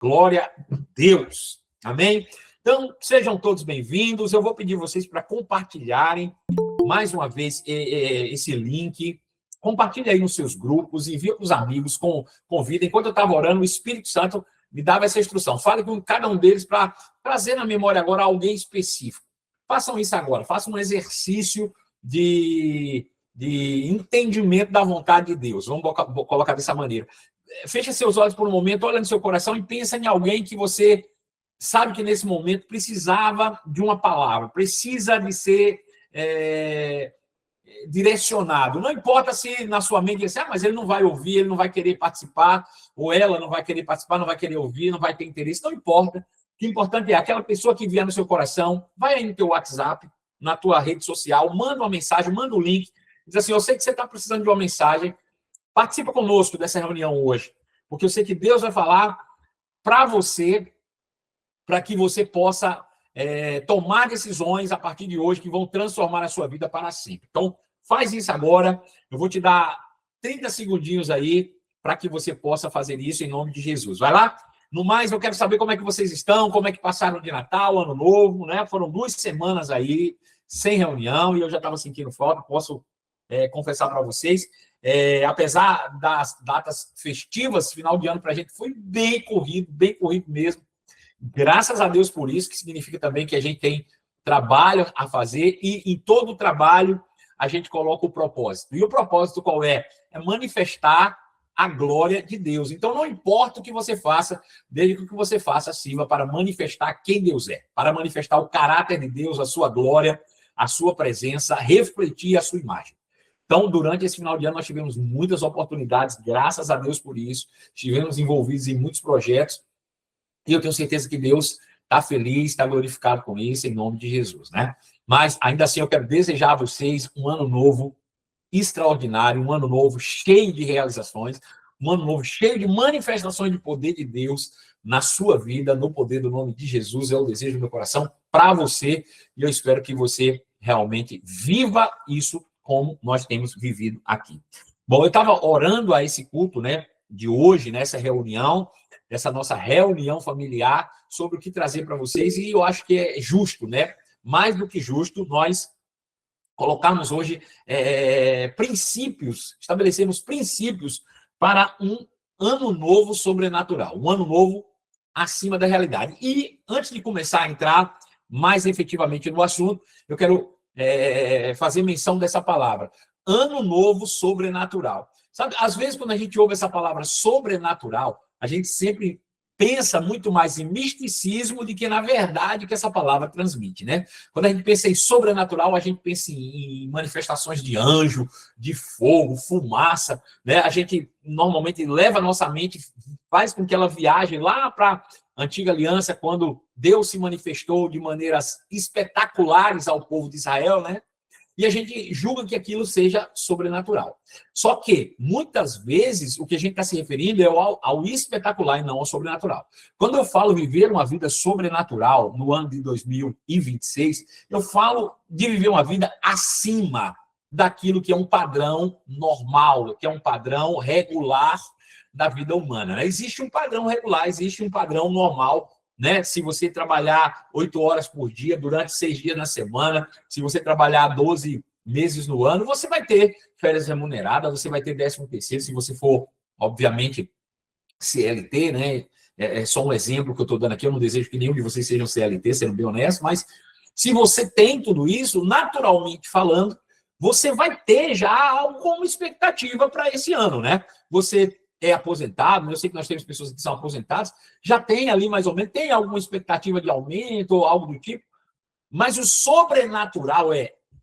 Glória a Deus. Amém? Então, sejam todos bem-vindos. Eu vou pedir vocês para compartilharem mais uma vez esse link. Compartilhe aí nos seus grupos, envie para os amigos, convida. Enquanto eu estava orando, o Espírito Santo me dava essa instrução. Fale com cada um deles para trazer na memória agora alguém específico. Façam isso agora. Façam um exercício de entendimento da vontade de Deus. Vamos colocar dessa maneira. Feche seus olhos por um momento, olha no seu coração e pensa em alguém que você sabe que nesse momento precisava de uma palavra, precisa de ser direcionado. Não importa se na sua mente diz, mas ele não vai ouvir, ele não vai querer participar, ou ela não vai querer participar, não vai querer ouvir, não vai ter interesse. Não importa. O que é importante é aquela pessoa que vier no seu coração, vai aí no teu WhatsApp, na tua rede social, manda uma mensagem, manda um link, diz assim, eu sei que você está precisando de uma mensagem, participa conosco dessa reunião hoje, porque eu sei que Deus vai falar para você, para que você possa tomar decisões a partir de hoje que vão transformar a sua vida para sempre. Então, faz isso agora. Eu vou te dar 30 segundinhos aí para que você possa fazer isso em nome de Jesus. Vai lá? No mais, eu quero saber como é que vocês estão, como é que passaram de Natal, Ano Novo, né? Foram 2 semanas aí sem reunião e eu já estava sentindo falta, posso confessar para vocês. Apesar das datas festivas, final de ano para a gente foi bem corrido mesmo. Graças a Deus por isso, que significa também que a gente tem trabalho a fazer e em todo o trabalho a gente coloca o propósito. E o propósito qual é? É manifestar a glória de Deus. Então não importa o que você faça, desde que o que você faça sirva para manifestar quem Deus é, para manifestar o caráter de Deus, a sua glória, a sua presença, refletir a sua imagem. Então, durante esse final de ano, nós tivemos muitas oportunidades, graças a Deus por isso. Estivemos envolvidos em muitos projetos e eu tenho certeza que Deus está feliz, está glorificado com isso, em nome de Jesus, né? Mas, ainda assim, eu quero desejar a vocês um ano novo extraordinário, um ano novo cheio de realizações, um ano novo cheio de manifestações de poder de Deus na sua vida, no poder do nome de Jesus. É o desejo do meu coração para você e eu espero que você realmente viva isso como nós temos vivido aqui. Bom, eu estava orando a esse culto, né, de hoje, nessa reunião, essa nossa reunião familiar, sobre o que trazer para vocês, e eu acho que é justo, né, mais do que justo, nós colocarmos hoje princípios, estabelecemos princípios para um ano novo sobrenatural, um ano novo acima da realidade. E, antes de começar a entrar mais efetivamente no assunto, eu quero fazer menção dessa palavra, ano novo sobrenatural. Sabe, às vezes, quando a gente ouve essa palavra sobrenatural, a gente sempre pensa muito mais em misticismo do que, na verdade, que essa palavra transmite, né? Quando a gente pensa em sobrenatural, a gente pensa em manifestações de anjo, de fogo, fumaça, né? A gente normalmente leva a nossa mente, faz com que ela viaje lá para a antiga aliança, quando Deus se manifestou de maneiras espetaculares ao povo de Israel, né? E a gente julga que aquilo seja sobrenatural. Só que, muitas vezes, o que a gente está se referindo é ao espetacular e não ao sobrenatural. Quando eu falo viver uma vida sobrenatural no ano de 2026, eu falo de viver uma vida acima daquilo que é um padrão normal, que é um padrão regular da vida humana, né? Existe um padrão regular, existe um padrão normal, né? Se você trabalhar 8 horas por dia, durante 6 dias na semana, se você trabalhar 12 meses no ano, você vai ter férias remuneradas, você vai ter 13º, se você for, obviamente, CLT, né? É só um exemplo que eu estou dando aqui, eu não desejo que nenhum de vocês sejam CLT, sendo bem honesto, mas se você tem tudo isso, naturalmente falando, você vai ter já algo como expectativa para esse ano, né? Você é aposentado, eu sei que nós temos pessoas que são aposentadas, já tem ali mais ou menos, tem alguma expectativa de aumento ou algo do tipo, mas o sobrenatural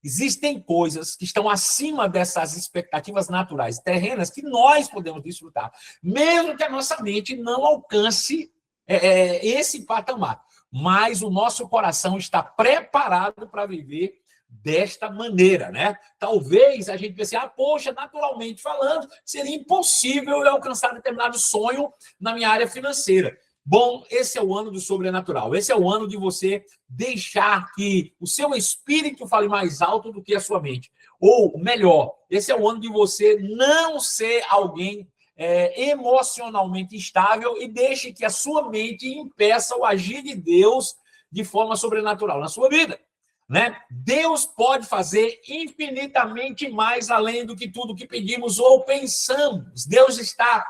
existem coisas que estão acima dessas expectativas naturais, terrenas, que nós podemos desfrutar, mesmo que a nossa mente não alcance esse patamar, mas o nosso coração está preparado para viver desta maneira, né? Talvez a gente pense, poxa, naturalmente falando, seria impossível eu alcançar determinado sonho na minha área financeira. Bom, esse é o ano do sobrenatural. Esse é o ano de você deixar que o seu espírito fale mais alto do que a sua mente. Ou, melhor, esse é o ano de você não ser alguém emocionalmente estável e deixe que a sua mente impeça o agir de Deus de forma sobrenatural na sua vida. Né? Deus pode fazer infinitamente mais além do que tudo que pedimos ou pensamos. Deus está...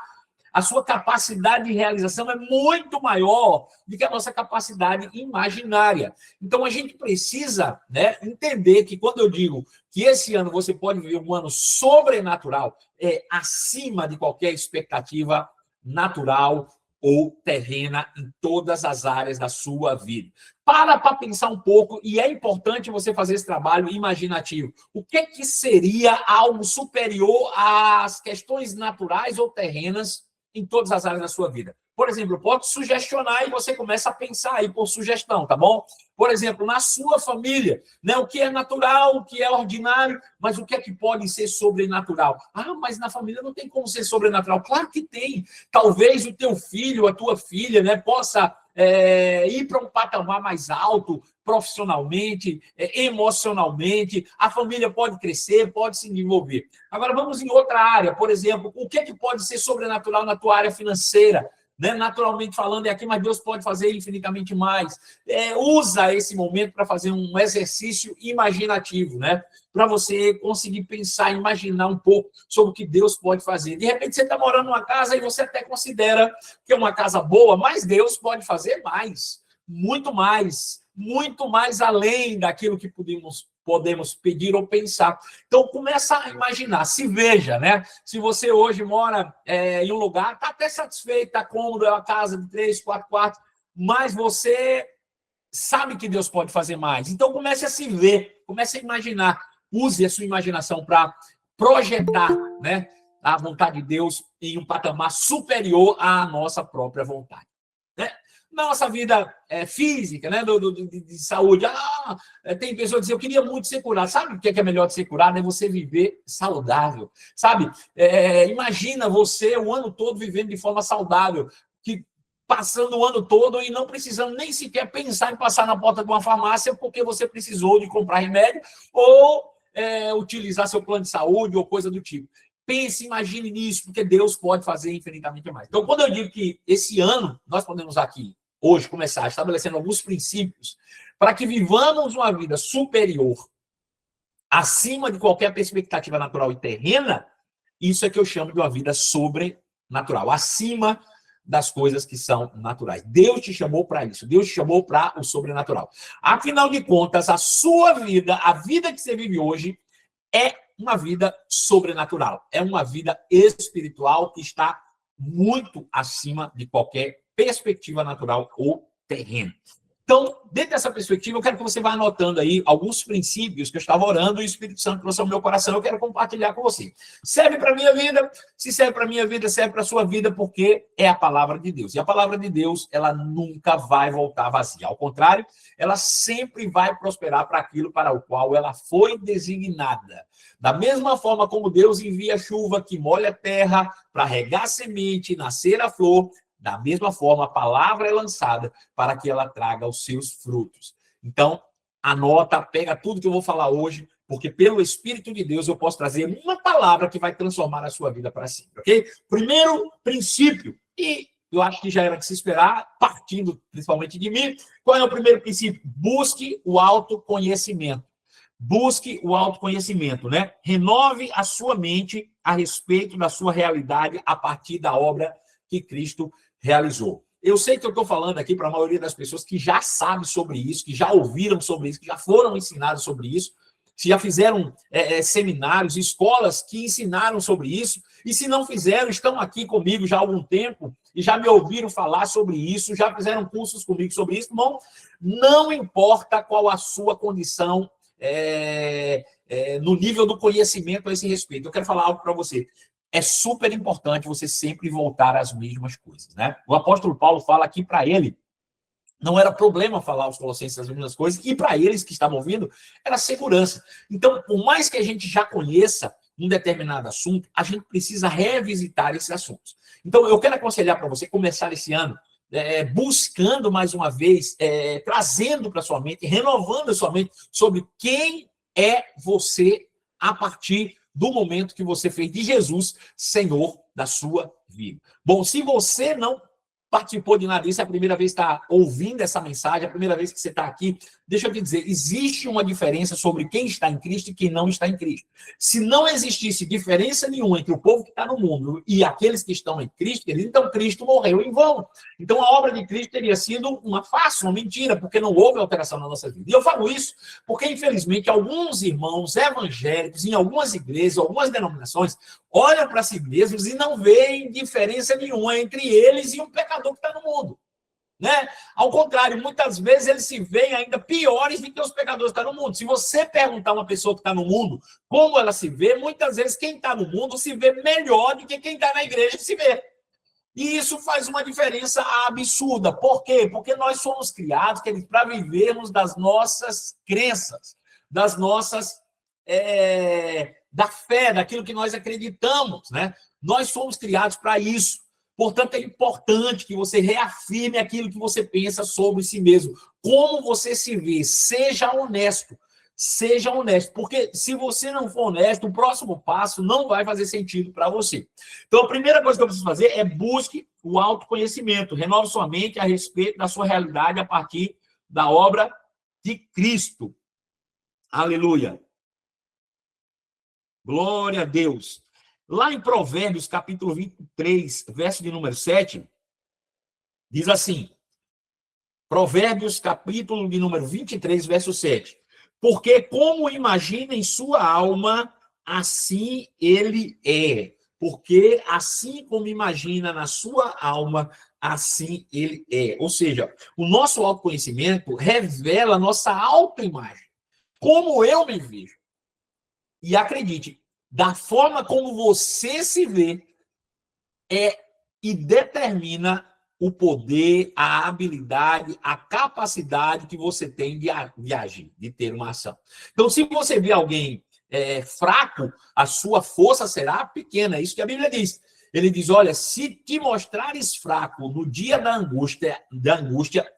A sua capacidade de realização é muito maior do que a nossa capacidade imaginária. Então, a gente precisa, né, entender que quando eu digo que esse ano você pode viver um ano sobrenatural, é acima de qualquer expectativa natural ou terrena em todas as áreas da sua vida. Para pensar um pouco, e é importante você fazer esse trabalho imaginativo. O que seria algo superior às questões naturais ou terrenas em todas as áreas da sua vida? Por exemplo, eu posso sugestionar e você começa a pensar aí por sugestão, tá bom? Por exemplo, na sua família, né? O que é natural, o que é ordinário, mas o que é que pode ser sobrenatural? Ah, mas na família não tem como ser sobrenatural. Claro que tem. Talvez o teu filho, a tua filha, né, possa ir para um patamar mais alto, profissionalmente, emocionalmente. A família pode crescer, pode se desenvolver. Agora, vamos em outra área. Por exemplo, o que é que pode ser sobrenatural na tua área financeira? Né? Naturalmente falando, é aqui, mas Deus pode fazer infinitamente mais. Usa esse momento para fazer um exercício imaginativo, né? Para você conseguir pensar, imaginar um pouco sobre o que Deus pode fazer. De repente, você está morando numa casa e você até considera que é uma casa boa, mas Deus pode fazer mais, muito mais além daquilo que podemos pedir ou pensar. Então, começa a imaginar, se veja, né? Se você hoje mora em um lugar, está até satisfeito, está cômodo, é uma casa de 3, 4 quartos, mas você sabe que Deus pode fazer mais. Então, comece a se ver, comece a imaginar. Use a sua imaginação para projetar, né, a vontade de Deus em um patamar superior à nossa própria vontade. Né? Na nossa vida física, né, de saúde, tem pessoas que dizem, eu queria muito ser curado. Sabe o que é melhor de ser curado? É você viver saudável. Sabe? Imagina você o ano todo vivendo de forma saudável, passando o ano todo e não precisando nem sequer pensar em passar na porta de uma farmácia porque você precisou de comprar remédio ou utilizar seu plano de saúde ou coisa do tipo. Pense, imagine nisso, porque Deus pode fazer infinitamente mais. Então, quando eu digo que esse ano, nós podemos aqui, hoje, começar estabelecendo alguns princípios para que vivamos uma vida superior, acima de qualquer perspectiva natural e terrena, isso é que eu chamo de uma vida sobrenatural, acima das coisas que são naturais. Deus te chamou para isso. Deus te chamou para o sobrenatural. Afinal de contas, a sua vida, a vida que você vive hoje, é uma vida sobrenatural. É uma vida espiritual que está muito acima de qualquer perspectiva natural ou terrena. Então, dentro dessa perspectiva, eu quero que você vá anotando aí alguns princípios que eu estava orando e o Espírito Santo trouxe ao meu coração, eu quero compartilhar com você. Serve para a minha vida? Se serve para a minha vida, serve para a sua vida, porque é a palavra de Deus. E a palavra de Deus, ela nunca vai voltar vazia. Ao contrário, ela sempre vai prosperar para aquilo para o qual ela foi designada. Da mesma forma como Deus envia a chuva que molha a terra para regar a semente, nascer a flor, da mesma forma, a palavra é lançada para que ela traga os seus frutos. Então, anota, pega tudo que eu vou falar hoje, porque pelo Espírito de Deus eu posso trazer uma palavra que vai transformar a sua vida para sempre, ok? Primeiro princípio, e eu acho que já era de se esperar, partindo principalmente de mim, qual é o primeiro princípio? Busque o autoconhecimento. Busque o autoconhecimento, né? Renove a sua mente a respeito da sua realidade a partir da obra que Cristo realizou. Eu sei que eu estou falando aqui para a maioria das pessoas que já sabem sobre isso, que já ouviram sobre isso, que já foram ensinados sobre isso, que já fizeram seminários, escolas que ensinaram sobre isso, e se não fizeram, estão aqui comigo já há algum tempo e já me ouviram falar sobre isso, já fizeram cursos comigo sobre isso. Bom, não importa qual a sua condição no nível do conhecimento a esse respeito. Eu quero falar algo para você. É super importante você sempre voltar às mesmas coisas, né? O apóstolo Paulo fala que para ele não era problema falar aos colossenses as mesmas coisas, e para eles que estavam ouvindo, era segurança. Então, por mais que a gente já conheça um determinado assunto, a gente precisa revisitar esses assuntos. Então, eu quero aconselhar para você começar esse ano buscando mais uma vez, trazendo para sua mente, renovando a sua mente sobre quem é você a partir do momento que você fez de Jesus Senhor da sua vir. Bom, se você não participou de nada disso, é a primeira vez que está ouvindo essa mensagem, é a primeira vez que você está aqui, deixa eu te dizer, existe uma diferença sobre quem está em Cristo e quem não está em Cristo. Se não existisse diferença nenhuma entre o povo que está no mundo e aqueles que estão em Cristo, então Cristo morreu em vão. Então a obra de Cristo teria sido uma farsa, uma mentira, porque não houve alteração na nossa vida. E eu falo isso porque, infelizmente, alguns irmãos evangélicos, em algumas igrejas, algumas denominações, olham para si mesmos e não veem diferença nenhuma entre eles e um pecador que está no mundo. Né? Ao contrário, muitas vezes eles se veem ainda piores do que os pecadores que estão no mundo. Se você perguntar a uma pessoa que está no mundo como ela se vê, muitas vezes quem está no mundo se vê melhor do que quem está na igreja se vê. E isso faz uma diferença absurda. Por quê? Porque nós somos criados para vivermos das nossas crenças, das nossas... da fé, daquilo que nós acreditamos, né? Nós somos criados para isso. Portanto, é importante que você reafirme aquilo que você pensa sobre si mesmo. Como você se vê, seja honesto. Seja honesto, porque se você não for honesto, o próximo passo não vai fazer sentido para você. Então, a primeira coisa que eu preciso fazer é busque o autoconhecimento. Renove sua mente a respeito da sua realidade a partir da obra de Cristo. Aleluia. Glória a Deus. Lá em Provérbios, capítulo 23, verso de número 7, diz assim, Provérbios, capítulo de número 23, verso 7. Porque como imagina em sua alma, assim ele é. Porque assim como imagina na sua alma, assim ele é. Ou seja, o nosso autoconhecimento revela a nossa autoimagem. Como eu me vejo. E acredite, da forma como você se vê, e determina o poder, a habilidade, a capacidade que você tem de agir, de ter uma ação. Então, se você vê alguém fraco, a sua força será pequena. É isso que a Bíblia diz. Ele diz, olha, se te mostrares fraco no dia da angústia,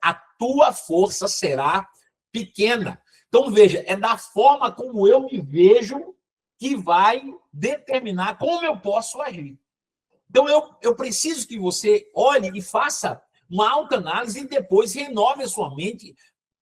a tua força será pequena. Então, veja, é da forma como eu me vejo que vai determinar como eu posso agir. Então, eu preciso que você olhe e faça uma autoanálise e depois renove a sua mente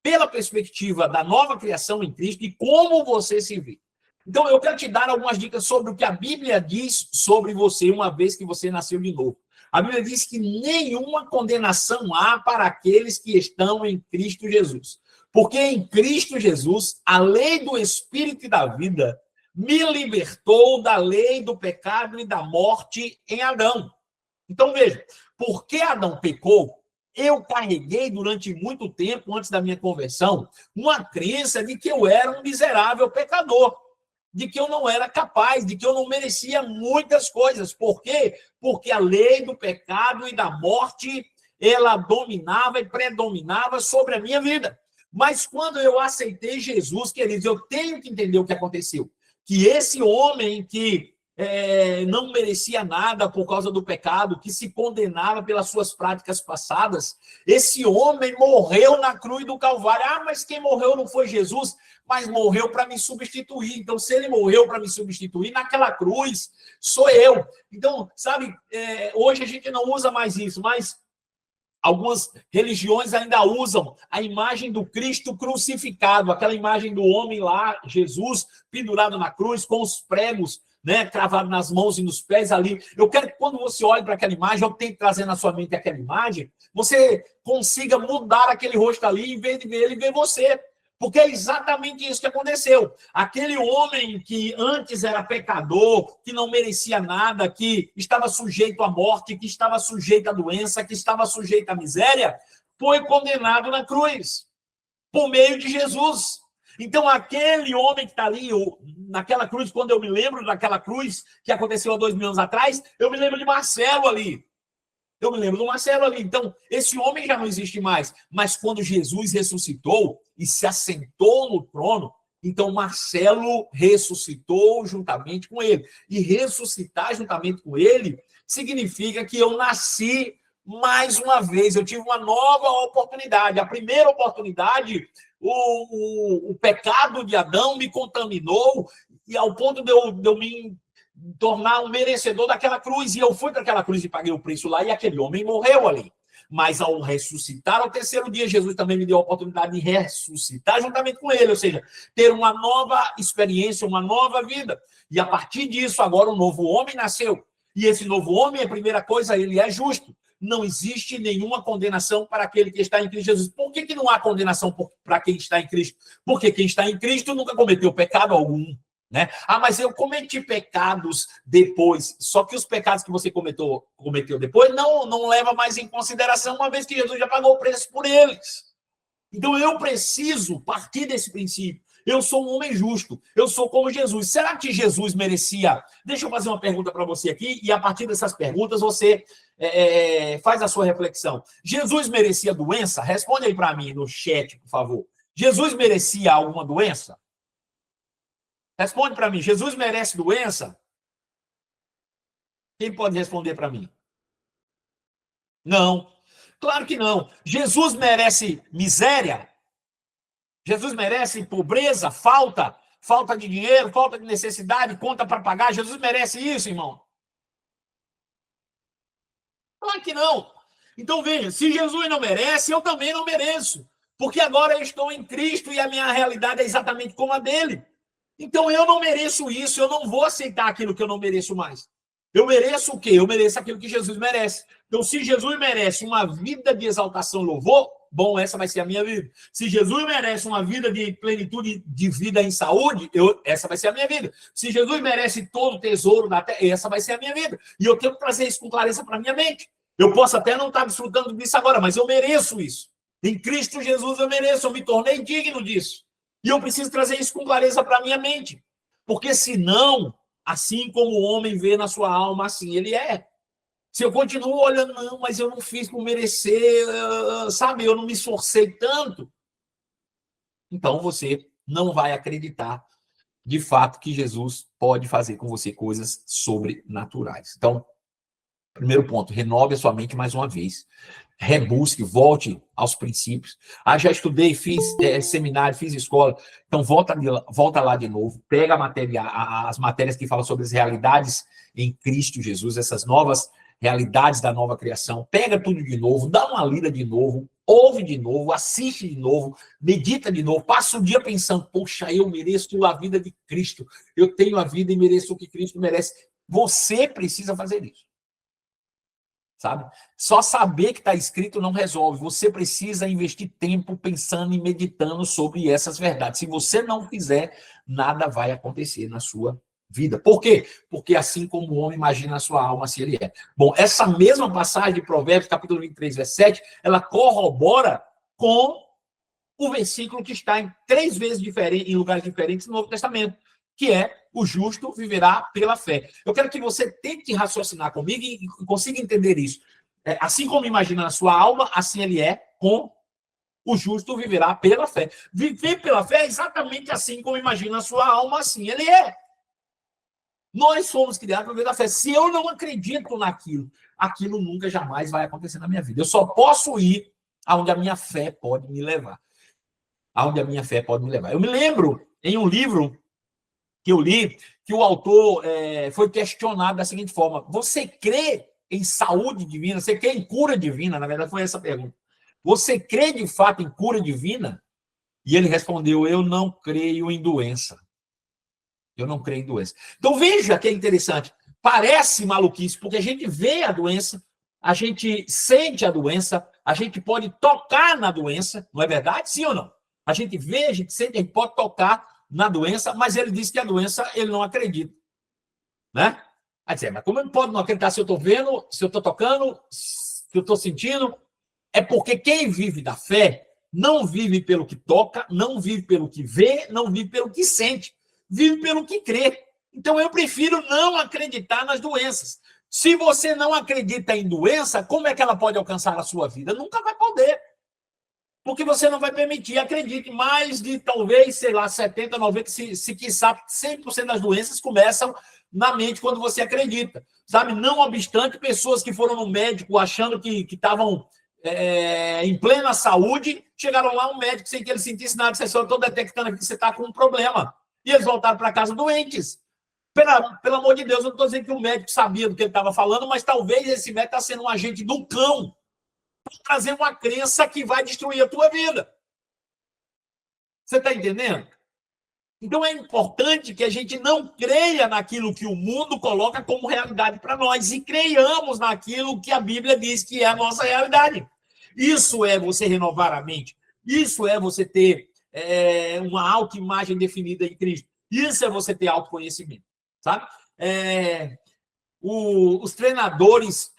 pela perspectiva da nova criação em Cristo e como você se vê. Então, eu quero te dar algumas dicas sobre o que a Bíblia diz sobre você uma vez que você nasceu de novo. A Bíblia diz que nenhuma condenação há para aqueles que estão em Cristo Jesus. Porque em Cristo Jesus, a lei do Espírito e da vida me libertou da lei do pecado e da morte em Adão. Então, veja, porque Adão pecou, eu carreguei durante muito tempo, antes da minha conversão, uma crença de que eu era um miserável pecador, de que eu não era capaz, de que eu não merecia muitas coisas. Por quê? Porque a lei do pecado e da morte, ela dominava e predominava sobre a minha vida. Mas quando eu aceitei Jesus, queridos, eu tenho que entender o que aconteceu. Que esse homem que não merecia nada por causa do pecado, que se condenava pelas suas práticas passadas, esse homem morreu na cruz do Calvário. Ah, mas quem morreu não foi Jesus, mas morreu para me substituir. Então, se ele morreu para me substituir, naquela cruz sou eu. Então, sabe, hoje a gente não usa mais isso, mas algumas religiões ainda usam a imagem do Cristo crucificado, aquela imagem do homem lá, Jesus, pendurado na cruz, com os pregos, né, cravado nas mãos e nos pés ali. Eu quero que quando você olhe para aquela imagem, eu tento trazer na sua mente aquela imagem, você consiga mudar aquele rosto ali, em vez de ver ele, ver você. Porque é exatamente isso que aconteceu. Aquele homem que antes era pecador, que não merecia nada, que estava sujeito à morte, que estava sujeito à doença, que estava sujeito à miséria, foi condenado na cruz, por meio de Jesus. Então, aquele homem que está ali, naquela cruz, quando eu me lembro daquela cruz que aconteceu há 2000 anos atrás, eu me lembro de Marcelo ali. Eu me lembro do Marcelo ali. Então, esse homem já não existe mais. Mas quando Jesus ressuscitou e se assentou no trono, então Marcelo ressuscitou juntamente com ele. E ressuscitar juntamente com ele significa que eu nasci mais uma vez. Eu tive uma nova oportunidade. A primeira oportunidade, o pecado de Adão me contaminou e ao ponto de eu tornar um merecedor daquela cruz. E eu fui para aquela cruz e paguei o preço lá, e aquele homem morreu ali. Mas ao ressuscitar ao terceiro dia, Jesus também me deu a oportunidade de ressuscitar juntamente com ele, ou seja, ter uma nova experiência, uma nova vida. E a partir disso, agora um novo homem nasceu. E esse novo homem, a primeira coisa, ele é justo. Não existe nenhuma condenação para aquele que está em Cristo Jesus. Por que não há condenação para quem está em Cristo? Porque quem está em Cristo nunca cometeu pecado algum. Né? Ah, mas eu cometi pecados depois. Só que os pecados que você cometeu depois não leva mais em consideração, uma vez que Jesus já pagou o preço por eles. Então eu preciso partir desse princípio. Eu sou um homem justo. Eu sou como Jesus. Será que Jesus merecia? Deixa eu fazer uma pergunta para você aqui, e a partir dessas perguntas você faz a sua reflexão. Jesus merecia doença? Responde aí para mim no chat, por favor. Jesus merecia alguma doença? Responde para mim, Jesus merece doença? Quem pode responder para mim? Não. Claro que não. Jesus merece miséria? Jesus merece pobreza, falta de dinheiro, falta de necessidade, conta para pagar? Jesus merece isso, irmão? Claro que não. Então veja, se Jesus não merece, eu também não mereço. Porque agora eu estou em Cristo e a minha realidade é exatamente como a dele. Então eu não mereço isso, eu não vou aceitar aquilo que eu não mereço mais. Eu mereço o quê? Eu mereço aquilo que Jesus merece. Então, se Jesus merece uma vida de exaltação e louvor, bom, essa vai ser a minha vida. Se Jesus merece uma vida de plenitude de vida em saúde, essa vai ser a minha vida. Se Jesus merece todo o tesouro da terra, essa vai ser a minha vida. E eu tenho que trazer isso com clareza para a minha mente. Eu posso até não estar desfrutando disso agora, mas eu mereço isso. Em Cristo Jesus eu mereço, eu me tornei digno disso. E eu preciso trazer isso com clareza para a minha mente. Porque senão, assim como o homem vê na sua alma, assim ele é. Se eu continuo olhando, não, mas eu não fiz por merecer, sabe, eu não me esforcei tanto, então você não vai acreditar, de fato, que Jesus pode fazer com você coisas sobrenaturais. Então, primeiro ponto, renove a sua mente mais uma vez. Rebusque, volte aos princípios. Ah, já estudei, fiz seminário, fiz escola. Então, volta lá de novo. Pega as matérias que falam sobre as realidades em Cristo Jesus, essas novas realidades da nova criação. Pega tudo de novo, dá uma lida de novo, ouve de novo, assiste de novo, medita de novo. Passa o dia pensando, poxa, eu mereço a vida de Cristo. Eu tenho a vida e mereço o que Cristo merece. Você precisa fazer isso. Sabe? Só saber que está escrito não resolve. Você precisa investir tempo pensando e meditando sobre essas verdades. Se você não fizer, nada vai acontecer na sua vida. Por quê? Porque assim como o homem imagina a sua alma, assim ele é. Bom, essa mesma passagem de Provérbios, capítulo 23, verso 7, ela corrobora com o versículo que está em 3 vezes diferente, em lugares diferentes no Novo Testamento, que é o justo viverá pela fé. Eu quero que você tente raciocinar comigo e consiga entender isso. Assim como imagina na sua alma, assim ele é com o justo viverá pela fé. Viver pela fé é exatamente assim como imagina na sua alma, assim ele é. Nós fomos criados para viver da fé. Se eu não acredito naquilo, aquilo nunca, jamais vai acontecer na minha vida. Eu só posso ir aonde a minha fé pode me levar. Aonde a minha fé pode me levar. Eu me lembro, em um livro que eu li, que o autor foi questionado da seguinte forma: você crê em saúde divina? Você crê em cura divina? Na verdade, foi essa a pergunta. Você crê de fato em cura divina? E ele respondeu: eu não creio em doença. Eu não creio em doença. Então veja que é interessante. Parece maluquice, porque a gente vê a doença, a gente sente a doença, a gente pode tocar na doença, não é verdade? Sim ou não? A gente vê, a gente sente, a gente pode tocar na doença, mas ele disse que a doença ele não acredita. Né? Vai dizer, mas como ele pode não acreditar se eu estou vendo, se eu estou tocando, se eu estou sentindo? É porque quem vive da fé não vive pelo que toca, não vive pelo que vê, não vive pelo que sente, vive pelo que crê. Então eu prefiro não acreditar nas doenças. Se você não acredita em doença, como é que ela pode alcançar a sua vida? Nunca vai poder. Porque você não vai permitir, acredite, mais de talvez, sei lá, 70%, 90%, se quiçá 100% das doenças começam na mente quando você acredita. Sabe? Não obstante, pessoas que foram no médico achando que estavam em plena saúde, chegaram lá, um médico sem que ele sentisse nada, você só estou detectando aqui que você está com um problema. E eles voltaram para casa doentes. Pelo amor de Deus, eu não estou dizendo que o médico sabia do que ele estava falando, mas talvez esse médico está sendo um agente do cão para trazer uma crença que vai destruir a tua vida. Você está entendendo? Então é importante que a gente não creia naquilo que o mundo coloca como realidade para nós e creiamos naquilo que a Bíblia diz que é a nossa realidade. Isso é você renovar a mente. Isso é você ter uma autoimagem definida em Cristo. Isso é você ter autoconhecimento, sabe? Os treinadores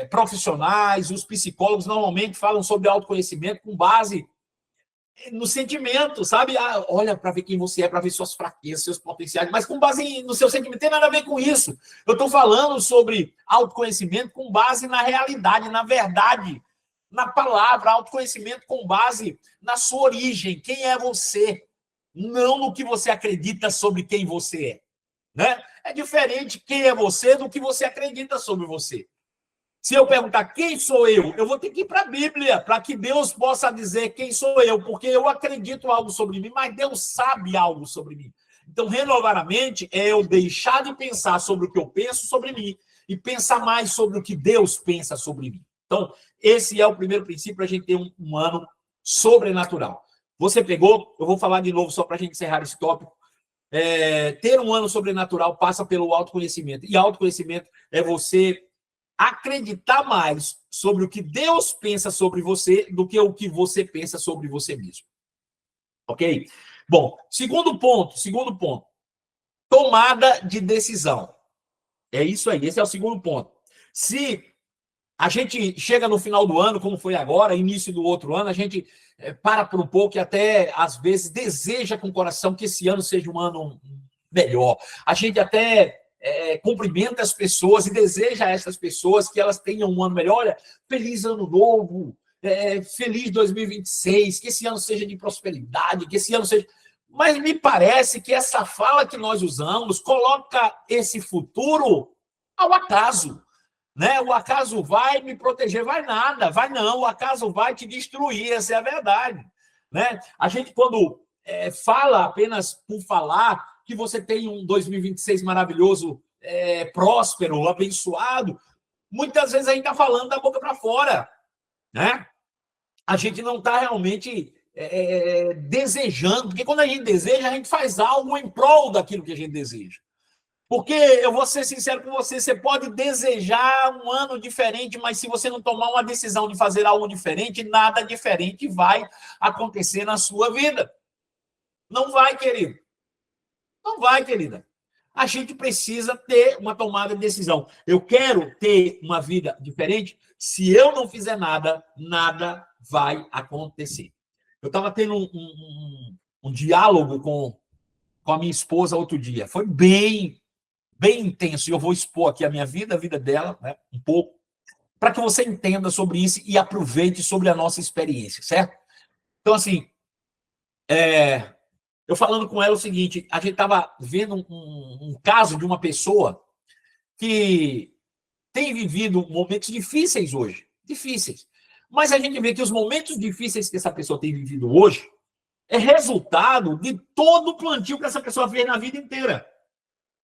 profissionais, os psicólogos normalmente falam sobre autoconhecimento com base no sentimento, sabe? Olha para ver quem você é, para ver suas fraquezas, seus potenciais, mas com base no seu sentimento. Não tem nada a ver com isso. Eu estou falando sobre autoconhecimento com base na realidade, na verdade, na palavra, autoconhecimento com base na sua origem, quem é você, não no que você acredita sobre quem você é, né? É diferente quem é você do que você acredita sobre você. Se eu perguntar quem sou eu vou ter que ir para a Bíblia, para que Deus possa dizer quem sou eu, porque eu acredito algo sobre mim, mas Deus sabe algo sobre mim. Então, renovar a mente é eu deixar de pensar sobre o que eu penso sobre mim e pensar mais sobre o que Deus pensa sobre mim. Então, esse é o primeiro princípio para a gente ter um ano sobrenatural. Você pegou? Eu vou falar de novo só para a gente encerrar esse tópico. Ter um ano sobrenatural passa pelo autoconhecimento. E autoconhecimento é você acreditar mais sobre o que Deus pensa sobre você do que o que você pensa sobre você mesmo. Ok? Bom, segundo ponto. Tomada de decisão. É isso aí, esse é o segundo ponto. Se a gente chega no final do ano, como foi agora, início do outro ano, a gente para por um pouco e até, às vezes, deseja com o coração que esse ano seja um ano melhor. A gente até cumprimenta as pessoas e deseja a essas pessoas que elas tenham um ano melhor. Olha, feliz ano novo, feliz 2026, que esse ano seja de prosperidade, que esse ano seja... Mas me parece que essa fala que nós usamos coloca esse futuro ao acaso, né? O acaso vai me proteger, vai nada, vai não, o acaso vai te destruir, essa é a verdade, né? A gente, quando fala apenas por falar que você tem um 2026 maravilhoso, próspero, abençoado, muitas vezes a gente está falando da boca para fora, né? A gente não está realmente desejando, porque quando a gente deseja, a gente faz algo em prol daquilo que a gente deseja. Porque, eu vou ser sincero com você, você pode desejar um ano diferente, mas se você não tomar uma decisão de fazer algo diferente, nada diferente vai acontecer na sua vida. Não vai, querido. Não vai, querida. A gente precisa ter uma tomada de decisão. Eu quero ter uma vida diferente. Se eu não fizer nada, nada vai acontecer. Eu estava tendo um diálogo com a minha esposa outro dia. Foi bem intenso. E eu vou expor aqui a minha vida, a vida dela, né, um pouco, para que você entenda sobre isso e aproveite sobre a nossa experiência, certo? Então, assim, eu falando com ela o seguinte, a gente estava vendo um caso de uma pessoa que tem vivido momentos difíceis hoje, difíceis. Mas a gente vê que os momentos difíceis que essa pessoa tem vivido hoje é resultado de todo o plantio que essa pessoa fez na vida inteira.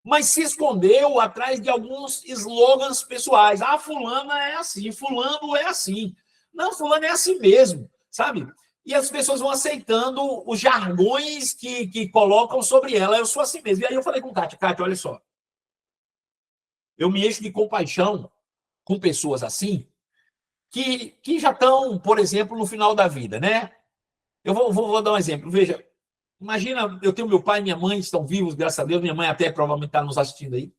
Mas se escondeu atrás de alguns slogans pessoais. Ah, fulana é assim, fulano é assim. Não, fulano é assim mesmo, sabe? E as pessoas vão aceitando os jargões que colocam sobre ela. Eu sou assim mesmo. E aí eu falei com Kátia, olha só. Eu me encho de compaixão com pessoas assim, que já estão, por exemplo, no final da vida, né? Eu vou dar um exemplo. Veja, imagina, eu tenho meu pai e minha mãe, estão vivos, graças a Deus, minha mãe até provavelmente está nos assistindo aí.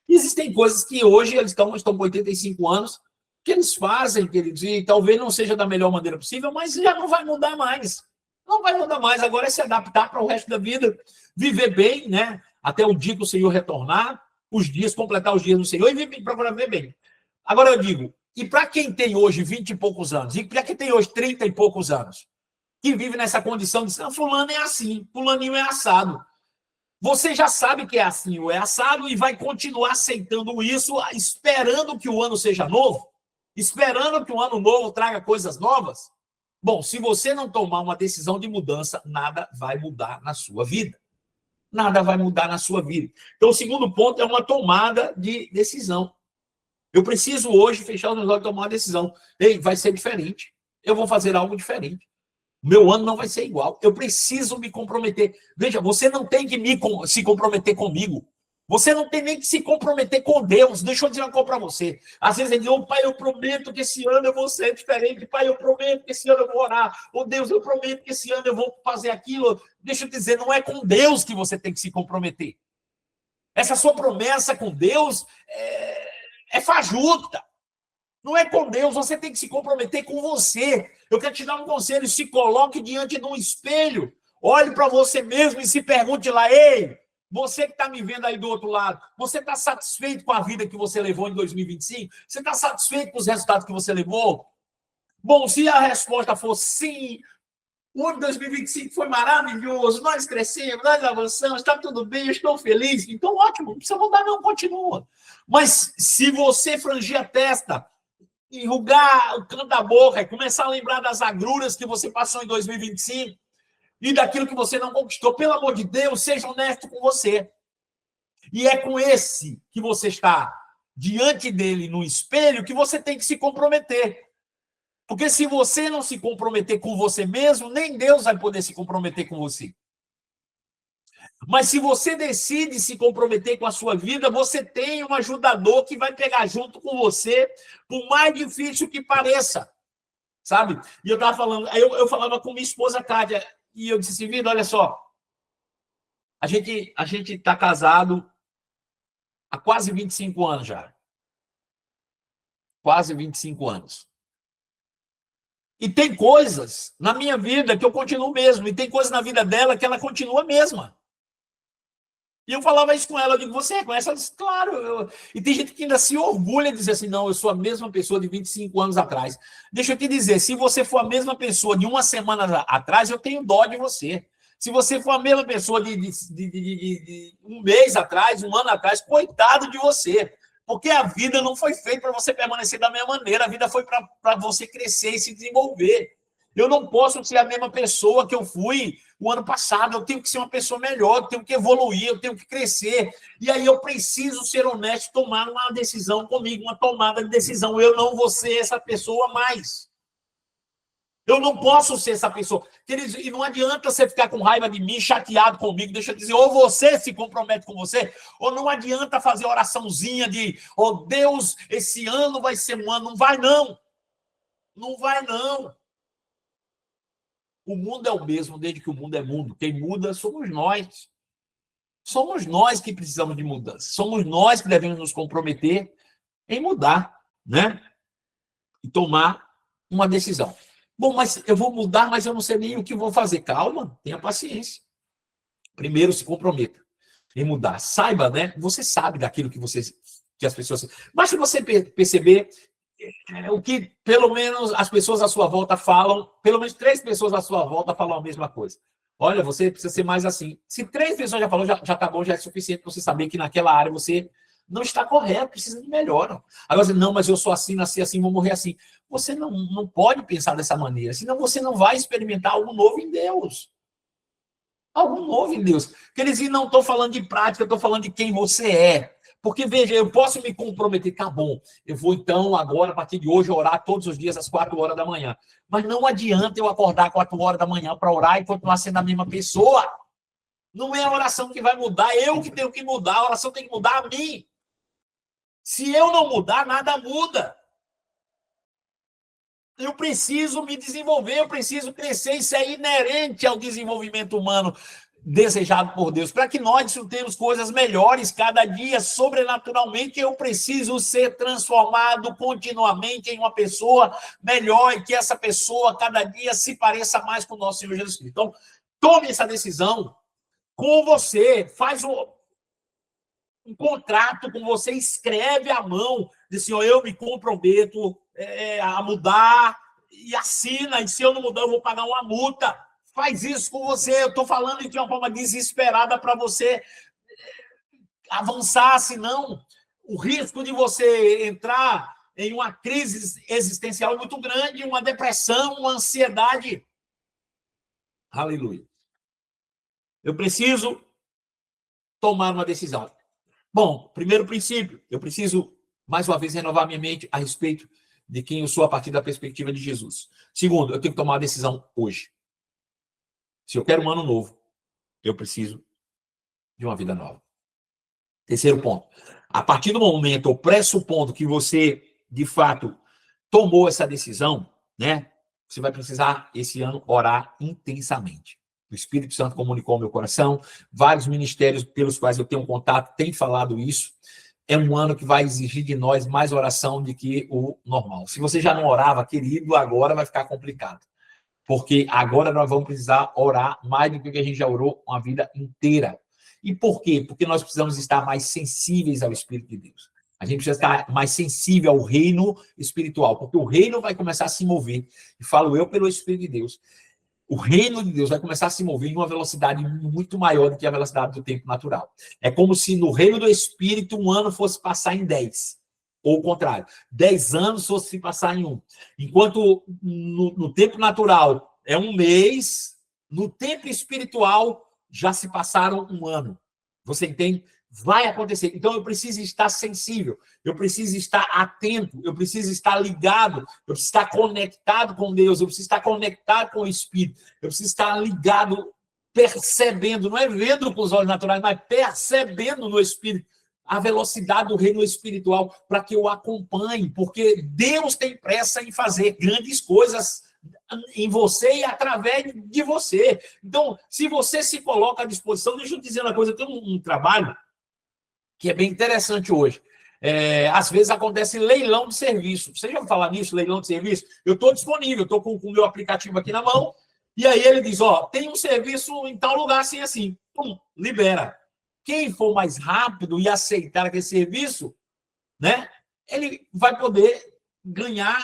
E existem coisas que hoje eles estão com 85 anos, que eles fazem, que eles, e talvez não seja da melhor maneira possível, mas já não vai mudar mais. Não vai mudar mais. Agora é se adaptar para o resto da vida, viver bem, né? Até o dia que o Senhor retornar, os dias, completar os dias do Senhor e procurar viver bem. Agora eu digo, e para quem tem hoje 20 e poucos anos, e para quem tem hoje 30 e poucos anos, que vive nessa condição de ser, fulano é assim, fulaninho é assado. Você já sabe que é assim ou é assado e vai continuar aceitando isso, esperando que o ano seja novo, esperando que o ano novo traga coisas novas. Bom, se você não tomar uma decisão de mudança, nada vai mudar na sua vida. nada vai mudar na sua vida. Então, o segundo ponto é uma tomada de decisão. Eu preciso hoje fechar os meus olhos e tomar uma decisão. Ei, vai ser diferente. Eu vou fazer algo diferente. Meu ano não vai ser igual. Eu preciso me comprometer. Veja, você não tem que se comprometer comigo. Você não tem nem que se comprometer com Deus. Deixa eu dizer uma coisa para você. Às vezes ele diz, pai, eu prometo que esse ano eu vou ser diferente. Pai, eu prometo que esse ano eu vou orar. Deus, eu prometo que esse ano eu vou fazer aquilo. Deixa eu dizer, não é com Deus que você tem que se comprometer. Essa sua promessa com Deus é fajuta. Não é com Deus, você tem que se comprometer com você. Eu quero te dar um conselho, se coloque diante de um espelho, olhe para você mesmo e se pergunte lá, ei, você que está me vendo aí do outro lado, você está satisfeito com a vida que você levou em 2025? Você está satisfeito com os resultados que você levou? Bom, se a resposta for sim, o ano de 2025 foi maravilhoso, nós crescemos, nós avançamos, está tudo bem, eu estou feliz, então ótimo, não precisa mudar não, continua. Mas se você frangir a testa, enrugar o canto da boca e começar a lembrar das agruras que você passou em 2025 e daquilo que você não conquistou. Pelo amor de Deus, seja honesto com você. E é com esse que você está diante dele no espelho que você tem que se comprometer. Porque se você não se comprometer com você mesmo, nem Deus vai poder se comprometer com você. Mas se você decide se comprometer com a sua vida, você tem um ajudador que vai pegar junto com você, por mais difícil que pareça, sabe? E eu estava falando, eu falava com minha esposa, Kátia, e eu disse assim, Vida, olha só, a gente está casado há quase 25 anos já. Quase 25 anos. E tem coisas na minha vida que eu continuo mesmo, e tem coisas na vida dela que ela continua mesma. E eu falava isso com ela, eu digo, você reconhece? Ela disse, claro. E tem gente que ainda se orgulha de dizer assim, não, eu sou a mesma pessoa de 25 anos atrás. Deixa eu te dizer, se você for a mesma pessoa de uma semana atrás, eu tenho dó de você. Se você for a mesma pessoa de um mês atrás, um ano atrás, coitado de você. Porque a vida não foi feita para você permanecer da mesma maneira, a vida foi para você crescer e se desenvolver. Eu não posso ser a mesma pessoa que eu fui o ano passado, eu tenho que ser uma pessoa melhor, eu tenho que evoluir, eu tenho que crescer. E aí eu preciso ser honesto, tomar uma decisão comigo, uma tomada de decisão. Eu não vou ser essa pessoa mais. Eu não posso ser essa pessoa. E não adianta você ficar com raiva de mim, chateado comigo, deixa eu dizer, ou você se compromete com você, ou não adianta fazer oraçãozinha de, Deus, esse ano vai ser um ano. Não vai, não. Não vai, não. O mundo é o mesmo desde que o mundo é mundo. Quem muda somos nós. Somos nós que precisamos de mudança. Somos nós que devemos nos comprometer em mudar, né? E tomar uma decisão. Bom, mas eu vou mudar, mas eu não sei nem o que vou fazer. Calma, tenha paciência. Primeiro se comprometa em mudar. Saiba, né? Você sabe daquilo que as pessoas... Mas se você perceber o que, pelo menos, as pessoas à sua volta falam, pelo menos 3 pessoas à sua volta falam a mesma coisa. Olha, você precisa ser mais assim. Se 3 pessoas já falaram, já tá bom, já é suficiente para você saber que naquela área você não está correto, precisa de melhora. Agora, não, mas eu sou assim, nasci assim, vou morrer assim. Você não pode pensar dessa maneira, senão você não vai experimentar algo novo em Deus. Algo novo em Deus. Quer dizer, não estou falando de prática, estou falando de quem você é. Porque, veja, eu posso me comprometer, tá bom, eu vou então agora, a partir de hoje, orar todos os dias às 4 horas da manhã. Mas não adianta eu acordar 4 horas da manhã para orar e continuar sendo a mesma pessoa. Não é a oração que vai mudar, eu que tenho que mudar, a oração tem que mudar a mim. Se eu não mudar, nada muda. Eu preciso me desenvolver, eu preciso crescer, isso é inerente ao desenvolvimento humano desejado por Deus. Para que nós tenhamos coisas melhores cada dia, sobrenaturalmente, eu preciso ser transformado continuamente em uma pessoa melhor e que essa pessoa, cada dia, se pareça mais com o nosso Senhor Jesus Cristo. Então, tome essa decisão com você, faz um contrato com você, escreve à mão, diz assim, eu me comprometo a mudar, e assina, e se eu não mudar, eu vou pagar uma multa. Faz isso com você, eu estou falando de uma forma desesperada para você avançar, senão o risco de você entrar em uma crise existencial é muito grande, uma depressão, uma ansiedade. Aleluia. Eu preciso tomar uma decisão? Bom, primeiro princípio, eu preciso, mais uma vez, renovar minha mente a respeito de quem eu sou a partir da perspectiva de Jesus. Segundo, eu tenho que tomar uma decisão hoje. Se eu quero um ano novo, eu preciso de uma vida nova. Terceiro ponto, a partir do momento, ou pressupondo que você, de fato, tomou essa decisão, né? Você vai precisar, esse ano, orar intensamente. O Espírito Santo comunicou ao meu coração, vários ministérios pelos quais eu tenho contato têm falado isso. É um ano que vai exigir de nós mais oração do que o normal. Se você já não orava, querido, agora vai ficar complicado. Porque agora nós vamos precisar orar mais do que a gente já orou uma vida inteira. E por quê? Porque nós precisamos estar mais sensíveis ao Espírito de Deus. A gente precisa estar mais sensível ao reino espiritual, porque o reino vai começar a se mover. E falo eu pelo Espírito de Deus. O reino de Deus vai começar a se mover em uma velocidade muito maior do que a velocidade do tempo natural. É como se no reino do Espírito um ano fosse passar em 10. Ou o contrário, 10 anos fosse se passar em 1. Enquanto no tempo natural é um mês, no tempo espiritual já se passaram um ano. Você entende? Vai acontecer. Então eu preciso estar sensível, eu preciso estar atento, eu preciso estar ligado, eu preciso estar conectado com Deus, eu preciso estar conectado com o Espírito, eu preciso estar ligado, percebendo, não é vendo com os olhos naturais, mas percebendo no Espírito a velocidade do reino espiritual para que eu acompanhe, porque Deus tem pressa em fazer grandes coisas em você e através de você. Então, se você se coloca à disposição, deixa eu dizer uma coisa, eu tenho um trabalho que é bem interessante hoje. Às vezes acontece leilão de serviço. Vocês já ouviram falar nisso, leilão de serviço? Eu estou disponível, estou com o meu aplicativo aqui na mão, e aí ele diz, ó, tem um serviço em tal lugar assim, assim. Pum, libera. Quem for mais rápido e aceitar aquele serviço, né, ele vai poder ganhar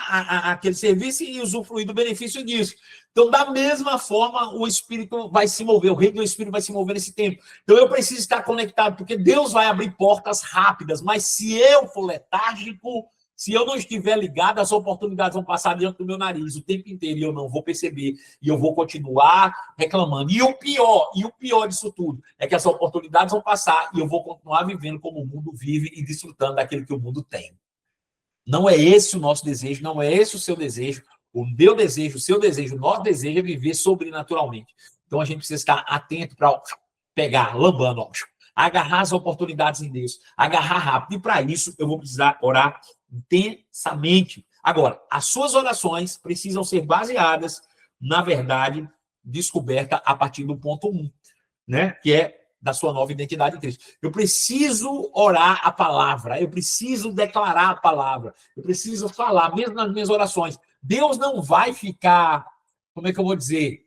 aquele serviço e usufruir do benefício disso. Então, da mesma forma, o Espírito vai se mover, o reino do Espírito vai se mover nesse tempo. Então, eu preciso estar conectado, porque Deus vai abrir portas rápidas, mas se eu for letárgico, se eu não estiver ligado, as oportunidades vão passar diante do meu nariz o tempo inteiro e eu não vou perceber, e eu vou continuar reclamando. E o pior disso tudo, é que as oportunidades vão passar e eu vou continuar vivendo como o mundo vive e desfrutando daquilo que o mundo tem. Não é esse o nosso desejo, não é esse o seu desejo, o meu desejo, o seu desejo, o nosso desejo é viver sobrenaturalmente. Então a gente precisa estar atento para pegar, lambando, ó, agarrar as oportunidades em Deus, agarrar rápido. E para isso eu vou precisar orar intensamente. Agora, as suas orações precisam ser baseadas na verdade descoberta a partir do ponto 1, né? Que é da sua nova identidade em Cristo. Eu preciso orar a palavra, eu preciso declarar a palavra, eu preciso falar, mesmo nas minhas orações. Deus não vai ficar, como é que eu vou dizer,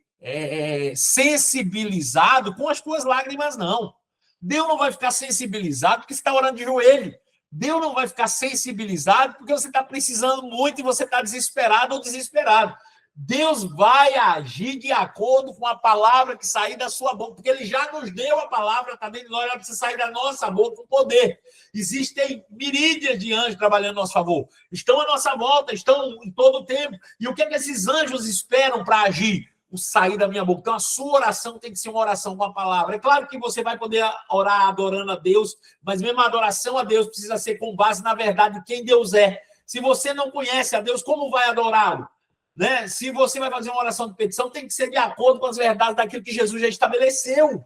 sensibilizado com as tuas lágrimas, não. Deus não vai ficar sensibilizado porque você está orando de joelho. Deus não vai ficar sensibilizado porque você está precisando muito e você está desesperado ou desesperado. Deus vai agir de acordo com a palavra que sair da sua boca, porque ele já nos deu a palavra também, nós ela precisa sair da nossa boca com poder. Existem miríades de anjos trabalhando a nosso favor. Estão à nossa volta, estão em todo o tempo. E o que é que esses anjos esperam para agir? O sair da minha boca. Então, a sua oração tem que ser uma oração com a palavra. É claro que você vai poder orar adorando a Deus, mas mesmo a adoração a Deus precisa ser com base na verdade de quem Deus é. Se você não conhece a Deus, como vai adorá-lo? Né? Se você vai fazer uma oração de petição, tem que ser de acordo com as verdades daquilo que Jesus já estabeleceu.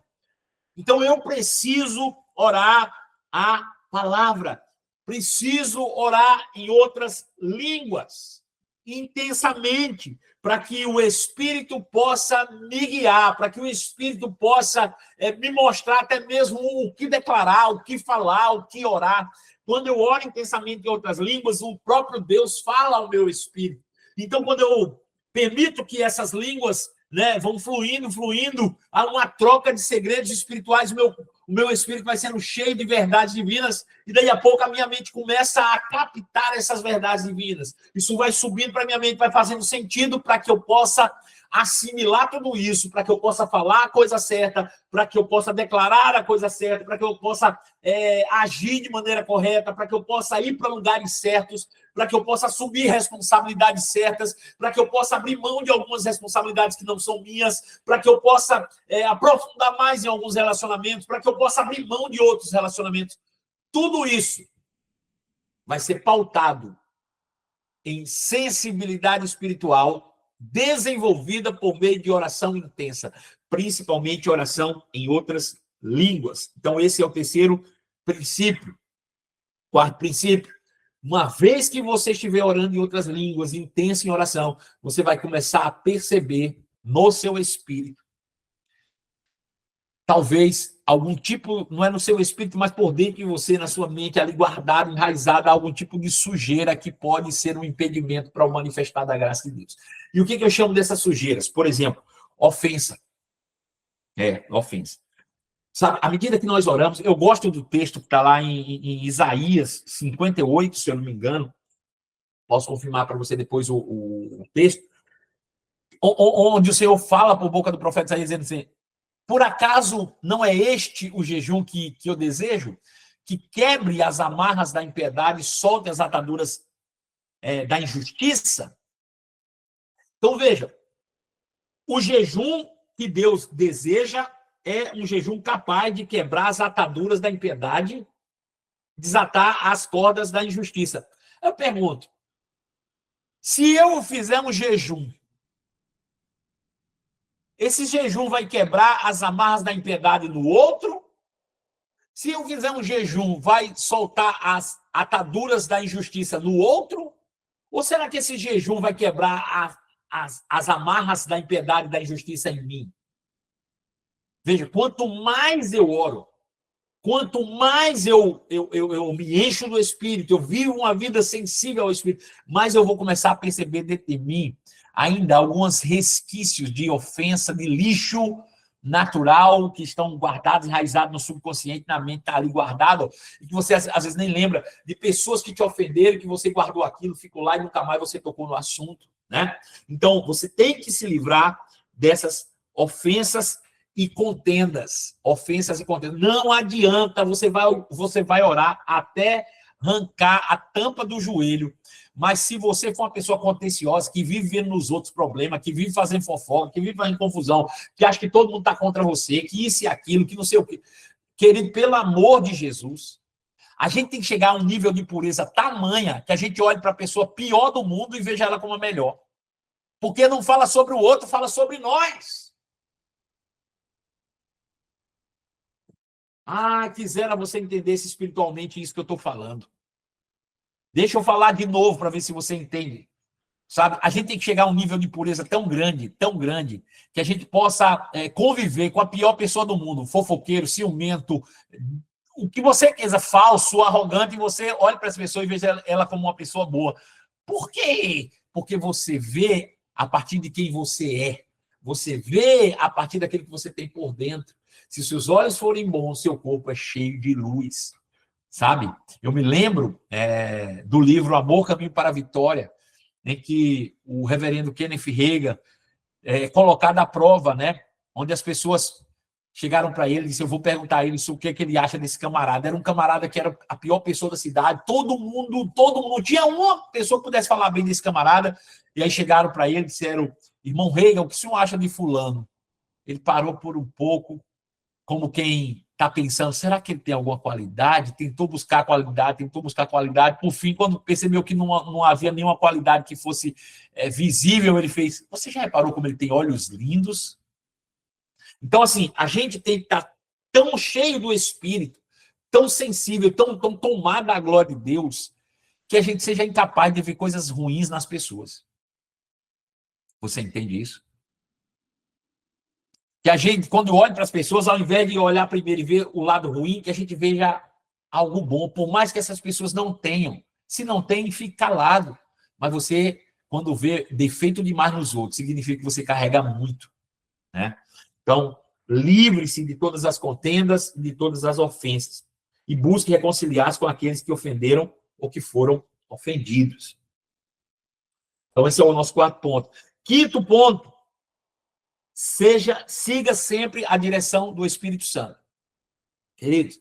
Então, eu preciso orar a palavra. Preciso orar em outras línguas, intensamente, para que o Espírito possa me guiar, para que o Espírito possa me mostrar até mesmo o que declarar, o que falar, o que orar. Quando eu oro intensamente em outras línguas, o próprio Deus fala ao meu espírito. Então, quando eu permito que essas línguas, né, vão fluindo, há uma troca de segredos espirituais, o meu espírito vai sendo cheio de verdades divinas, e daí a pouco a minha mente começa a captar essas verdades divinas. Isso vai subindo para a minha mente, vai fazendo sentido para que eu possa assimilar tudo isso, para que eu possa falar a coisa certa, para que eu possa declarar a coisa certa, para que eu possa agir de maneira correta, para que eu possa ir para lugares certos, para que eu possa assumir responsabilidades certas, para que eu possa abrir mão de algumas responsabilidades que não são minhas, para que eu possa aprofundar mais em alguns relacionamentos, para que eu possa abrir mão de outros relacionamentos. Tudo isso vai ser pautado em sensibilidade espiritual desenvolvida por meio de oração intensa, principalmente oração em outras línguas. Então, esse é o terceiro princípio. Quarto princípio, uma vez que você estiver orando em outras línguas, intensa em oração, você vai começar a perceber no seu espírito, talvez algum tipo, não é no seu espírito, mas por dentro de você, na sua mente, ali guardado, enraizado, algum tipo de sujeira que pode ser um impedimento para o manifestar da graça de Deus. E o que eu chamo dessas sujeiras? Por exemplo, ofensa. Ofensa. Sabe, à medida que nós oramos, eu gosto do texto que está lá em Isaías 58, se eu não me engano, posso confirmar para você depois o texto, onde o Senhor fala por boca do profeta Isaías, dizendo assim, por acaso não é este o jejum que eu desejo? Que quebre as amarras da impiedade e solte as ataduras da injustiça? Então, veja, o jejum que Deus deseja é um jejum capaz de quebrar as ataduras da impiedade, desatar as cordas da injustiça. Eu pergunto, se eu fizer um jejum, esse jejum vai quebrar as amarras da impiedade no outro? Se eu fizer um jejum, vai soltar as ataduras da injustiça no outro? Ou será que esse jejum vai quebrar as amarras da impiedade e da injustiça em mim? Veja, quanto mais eu oro, quanto mais eu me encho do Espírito, eu vivo uma vida sensível ao Espírito, mais eu vou começar a perceber dentro de mim ainda alguns resquícios de ofensa, de lixo natural que estão guardados, enraizados no subconsciente, na mente, está ali guardado, e que você às vezes nem lembra, de pessoas que te ofenderam, que você guardou aquilo, ficou lá e nunca mais você tocou no assunto, né? Então, você tem que se livrar dessas ofensas e contendas. Ofensas e contendas. Não adianta, você vai orar até arrancar a tampa do joelho, mas se você for uma pessoa contenciosa, que vive vendo nos outros problemas, que vive fazendo fofoca, que vive fazendo confusão, que acha que todo mundo está contra você, que isso e aquilo, que não sei o quê. Querido, pelo amor de Jesus, a gente tem que chegar a um nível de pureza tamanha que a gente olhe para a pessoa pior do mundo e veja ela como a melhor. Porque não fala sobre o outro, fala sobre nós. Quisera você entendesse espiritualmente isso que eu estou falando. Deixa eu falar de novo para ver se você entende. Sabe? A gente tem que chegar a um nível de pureza tão grande, que a gente possa conviver com a pior pessoa do mundo, fofoqueiro, ciumento, o que você quiser, falso, arrogante, e você olha para essa pessoa e veja ela como uma pessoa boa. Por quê? Porque você vê a partir de quem você é. Você vê a partir daquilo que você tem por dentro. Se seus olhos forem bons, seu corpo é cheio de luz. Sabe? Eu me lembro do livro Amor, Caminho para a Vitória, em que o reverendo Kenneth Reagan colocado à prova, né? Onde as pessoas chegaram para ele e disseram, eu vou perguntar a ele o que ele acha desse camarada. Era um camarada que era a pior pessoa da cidade, todo mundo, tinha uma pessoa que pudesse falar bem desse camarada, e aí chegaram para ele e disseram, irmão Reagan, o que o senhor acha de fulano? Ele parou por um pouco, como quem está pensando, será que ele tem alguma qualidade? Tentou buscar qualidade, por fim, quando percebeu que não havia nenhuma qualidade que fosse visível, ele fez, você já reparou como ele tem olhos lindos? Então, assim, a gente tem que estar tão cheio do Espírito, tão sensível, tão tomado da glória de Deus, que a gente seja incapaz de ver coisas ruins nas pessoas. Você entende isso? Que a gente, quando olha para as pessoas, ao invés de olhar primeiro e ver o lado ruim, que a gente veja algo bom, por mais que essas pessoas não tenham. Se não tem, fique calado. Mas você, quando vê defeito demais nos outros, significa que você carrega muito, né? Então, livre-se de todas as contendas, de todas as ofensas, e busque reconciliar-se com aqueles que ofenderam ou que foram ofendidos. Então, esse é o nosso quarto ponto. Quinto ponto, siga sempre a direção do Espírito Santo. Queridos,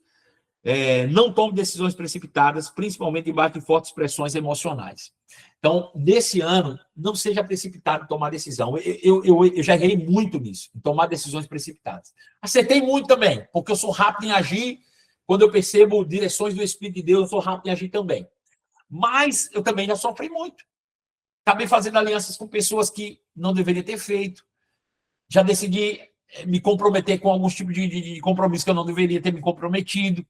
Não tome decisões precipitadas, principalmente debaixo de fortes pressões emocionais. Então, nesse ano, não seja precipitado em tomar decisão. Eu já errei muito nisso, em tomar decisões precipitadas. Acertei muito também, porque eu sou rápido em agir. Quando eu percebo direções do Espírito de Deus, eu sou rápido em agir também. Mas eu também já sofri muito. Acabei fazendo alianças com pessoas que não deveria ter feito. Já decidi me comprometer com alguns tipos de compromisso que eu não deveria ter me comprometido.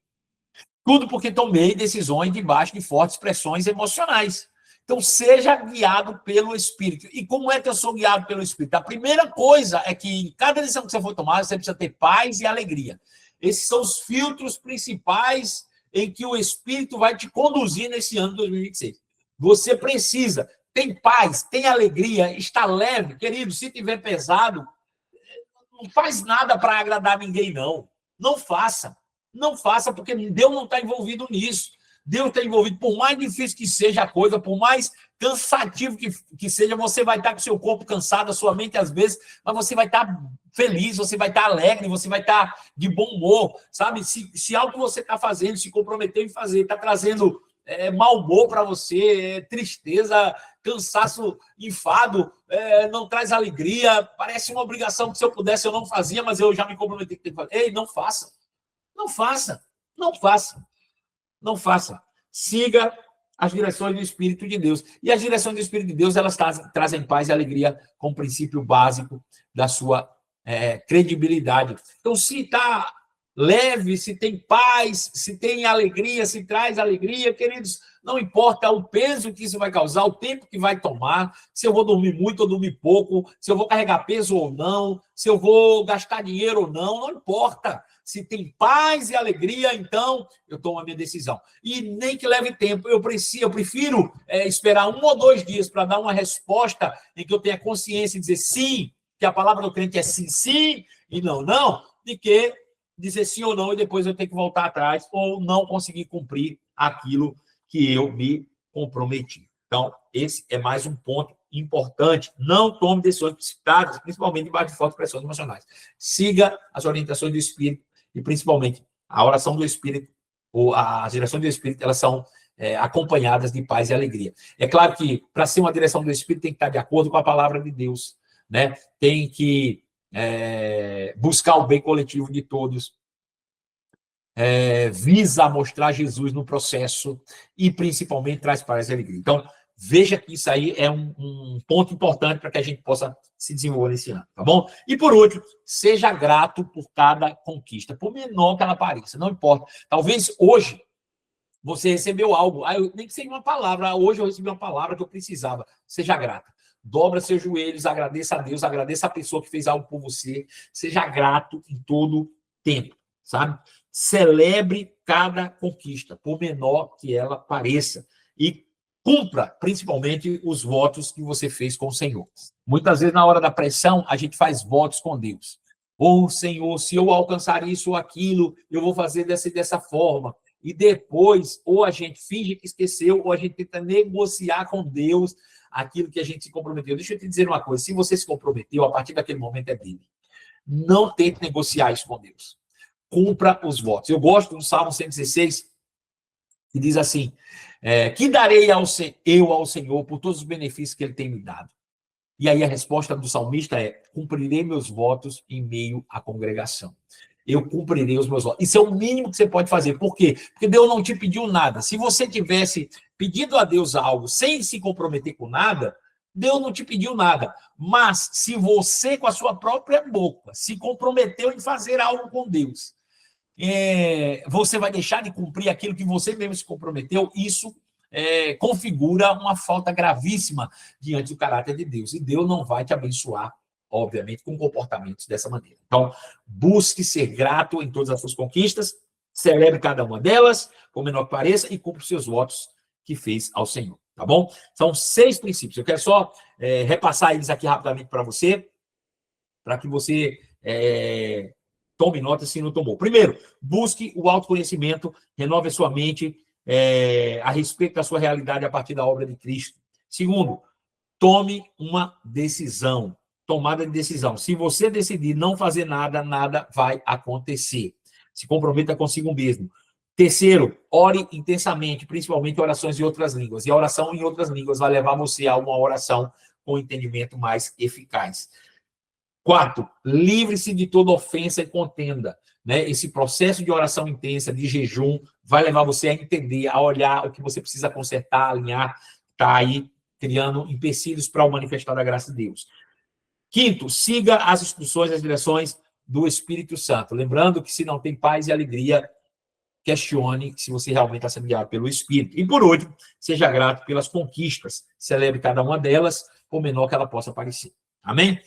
Tudo porque tomei decisões debaixo de fortes pressões emocionais. Então, seja guiado pelo Espírito. E como é que eu sou guiado pelo Espírito? A primeira coisa é que em cada decisão que você for tomar, você precisa ter paz e alegria. Esses são os filtros principais em que o Espírito vai te conduzir nesse ano de 2026. Você precisa, tem paz, tem alegria, está leve. Querido, se tiver pesado, não faz nada para agradar ninguém, não. Não faça. Não faça, porque Deus não está envolvido nisso. Deus está envolvido, por mais difícil que seja a coisa, por mais cansativo que seja, você vai estar com o seu corpo cansado, a sua mente às vezes, mas você vai estar feliz, você vai estar alegre, você vai estar de bom humor, sabe? Se algo que você está fazendo, se comprometeu em fazer, está trazendo mau humor para você, tristeza, cansaço, enfado, não traz alegria, parece uma obrigação que se eu pudesse eu não fazia, mas eu já me comprometi que tem que fazer. Ei, não faça. Não faça, não faça, não faça. Siga as direções do Espírito de Deus. E as direções do Espírito de Deus, elas trazem paz e alegria como princípio básico da sua credibilidade. Então, se está leve, se tem paz, se tem alegria, se traz alegria, queridos, não importa o peso que isso vai causar, o tempo que vai tomar, se eu vou dormir muito ou dormir pouco, se eu vou carregar peso ou não, se eu vou gastar dinheiro ou não, não importa. Se tem paz e alegria, então eu tomo a minha decisão. E nem que leve tempo, eu prefiro esperar 1 ou 2 dias para dar uma resposta em que eu tenha consciência e dizer sim, que a palavra do crente é sim, sim, e não, não, de que dizer sim ou não e depois eu tenho que voltar atrás ou não conseguir cumprir aquilo que eu me comprometi. Então, esse é mais um ponto importante. Não tome decisões precipitadas, principalmente debaixo de fortes pressões emocionais. Siga as orientações do Espírito e, principalmente, a oração do Espírito ou as direções do Espírito, elas são acompanhadas de paz e alegria. É claro que, para ser uma direção do Espírito, tem que estar de acordo com a palavra de Deus, né? Tem que buscar o bem coletivo de todos, visa mostrar Jesus no processo e, principalmente, traz paz e alegria. Então, veja que isso aí é um ponto importante para que a gente possa se desenvolver nesse ano, tá bom? E, por último, seja grato por cada conquista, por menor que ela pareça, não importa. Talvez hoje você recebeu algo, nem que seja uma palavra, hoje eu recebi uma palavra que eu precisava, seja grato. Dobra seus joelhos, agradeça a Deus, agradeça a pessoa que fez algo por você, seja grato em todo tempo, sabe? Celebre cada conquista, por menor que ela pareça, e cumpra, principalmente, os votos que você fez com o Senhor. Muitas vezes, na hora da pressão, a gente faz votos com Deus. Ou, Senhor, se eu alcançar isso ou aquilo, eu vou fazer dessa forma. E depois, ou a gente finge que esqueceu, ou a gente tenta negociar com Deus aquilo que a gente se comprometeu. Deixa eu te dizer uma coisa, se você se comprometeu, a partir daquele momento é dele. Não tente negociar isso com Deus. Cumpra os votos. Eu gosto do Salmo 116, que diz assim, que darei eu ao Senhor por todos os benefícios que ele tem me dado? E aí a resposta do salmista é, cumprirei meus votos em meio à congregação. Eu cumprirei os meus votos. Isso é o mínimo que você pode fazer. Por quê? Porque Deus não te pediu nada. Se você tivesse pedido a Deus algo sem se comprometer com nada, Deus não te pediu nada. Mas se você, com a sua própria boca, se comprometeu em fazer algo com Deus, você vai deixar de cumprir aquilo que você mesmo se comprometeu, isso configura uma falta gravíssima diante do caráter de Deus. E Deus não vai te abençoar, obviamente, com comportamentos dessa maneira. Então, busque ser grato em todas as suas conquistas, celebre cada uma delas, por menor que pareça, e cumpra os seus votos que fez ao Senhor, tá bom? São 6 princípios. Eu quero só repassar eles aqui rapidamente para você, para que você tome nota se não tomou. Primeiro, busque o autoconhecimento, renove a sua mente a respeito da sua realidade a partir da obra de Cristo. Segundo, tome uma decisão, tomada de decisão. Se você decidir não fazer nada, nada vai acontecer. Se comprometa consigo mesmo. Terceiro, ore intensamente, principalmente orações em outras línguas. E a oração em outras línguas vai levar você a uma oração com entendimento mais eficaz. Quarto, livre-se de toda ofensa e contenda. Né? Esse processo de oração intensa, de jejum, vai levar você a entender, a olhar o que você precisa consertar, alinhar, tá aí criando empecilhos para o manifestar da graça de Deus. Quinto, siga as instruções, as direções do Espírito Santo. Lembrando que se não tem paz e alegria, questione se você realmente está sendo guiado pelo Espírito. E, por último, seja grato pelas conquistas. Celebre cada uma delas, por menor que ela possa parecer. Amém?